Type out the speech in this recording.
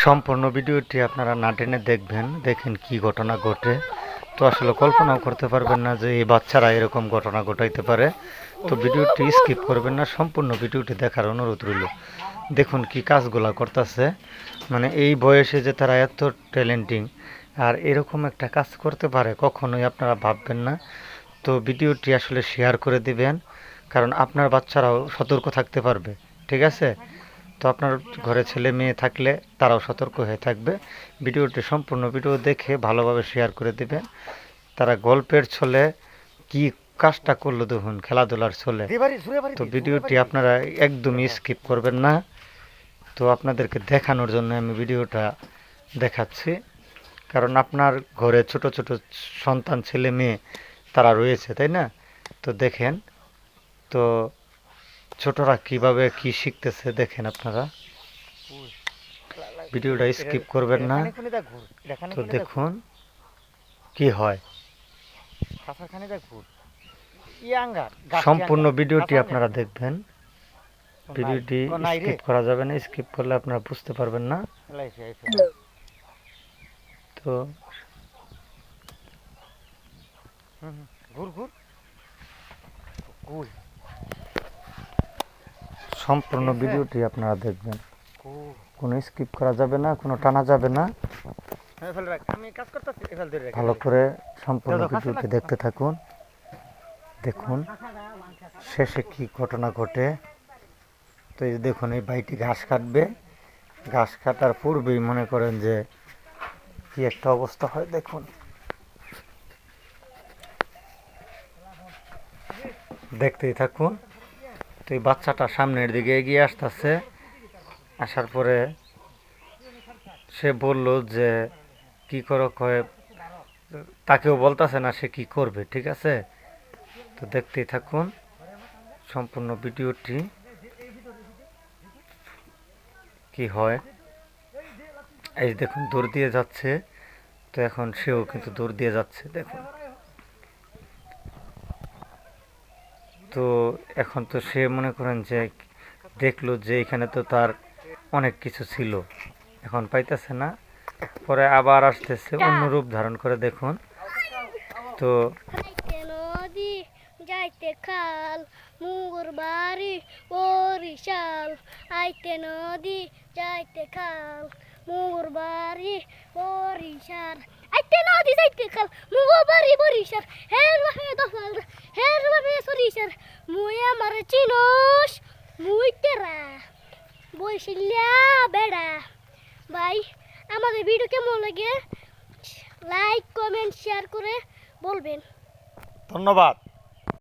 সম্পূর্ণ ভিডিওটি আপনারা না টেনে দেখবেন, দেখেন কি ঘটনা ঘটে। তো আসলে কল্পনাও করতে পারবেন না যে এই বাচ্চারা এরকম ঘটনা ঘটাইতে পারে। তো ভিডিওটি স্কিপ করবেন না, সম্পূর্ণ ভিডিওটি দেখার অনুরোধ রইল। দেখুন কি কাজগুলা করতেছে, মানে এই বয়সে যে তারা এত ট্যালেন্টিং আর এরকম একটা কাজ করতে পারে কখনোই আপনারা ভাববেন না। তো ভিডিওটি আসলে শেয়ার করে দিবেন, কারণ আপনার বাচ্চারাও সতর্ক থাকতে পারবে। ঠিক আছে? তো আপনার ঘরে ছেলে মেয়ে থাকলে তারাও সতর্ক হয়ে থাকবে। ভিডিওটি সম্পূর্ণ ভিডিও দেখে ভালোভাবে শেয়ার করে দেবেন। তারা গল্পের ছলে কি কাজটা করলো দেখুন, খেলাধুলার ছলে। তো ভিডিওটি আপনারা একদমই স্কিপ করবেন না। তো আপনাদেরকে দেখানোর জন্য আমি ভিডিওটা দেখাচ্ছি, কারণ আপনার ঘরে ছোট ছোট সন্তান ছেলে মেয়ে তারা রয়েছে, তাই না? তো দেখেন তো ছোটরা কিভাবে কি শিখতেছে দেখেন আপনারা, ভিডিওটা স্কিপ করবেন না। তো দেখুন কি হয়, সম্পূর্ণ ভিডিওটি আপনারা দেখবেন। ভিডিওটি স্কিপ করা যাবে না, স্কিপ করলে আপনারা বুঝতে পারবেন না। তো সম্পূর্ণ ভিডিওটি আপনারা দেখবেন, কোনো স্কিপ করা যাবে না, কোনো টানা যাবে না। ভালো করে সম্পূর্ণ ভিডিওটি দেখতে থাকুন। দেখুন শেষে কি ঘটনা ঘটে। তো এই দেখুন, এই ভাইটি ঘাস কাটবে, ঘাস কাটার পূর্বেই মনে করেন যে কি একটা অবস্থা হয় দেখুন। দেখতেই থাকুন। তো এই বাচ্চাটা সামনের দিকে এগিয়ে আসতেছে, আসার পরে সে বলল যে কি করো কয়ে, তাকেও বলতেছে না সে কি করবে। ঠিক আছে? তো দেখতেই থাকুন সম্পূর্ণ ভিডিওটি কি হয়। এই দেখুন দৌড় দিয়ে যাচ্ছে, তো এখন সেও কিন্তু দৌড় দিয়ে যাচ্ছে দেখুন। তো এখন তো সে মনে করেন যে দেখলো যে এখানে তো তার অনেক কিছু ছিল, এখন পাইতেছে না, পরে আবার আসতেছে অন্য রূপ ধারণ করে দেখুন। তো নদী যাইতে খাল মুগুর বাড়ি বরিশাল, আইতে নদী যাইতে খাল মুগুর বাড়ি বরিশাল, আইতে নদী যাইতে খাল মুগুর বাড়ি বরিশাল, হের বাহে দফাল হের বাহে সরিশাল, মুই আমার চিনোস মুই তেরা বইশিল্লা বেড়া। ভাই আমাদের ভিডিও কেমন লাগে লাইক কমেন্ট শেয়ার করে বলবেন। ধন্যবাদ।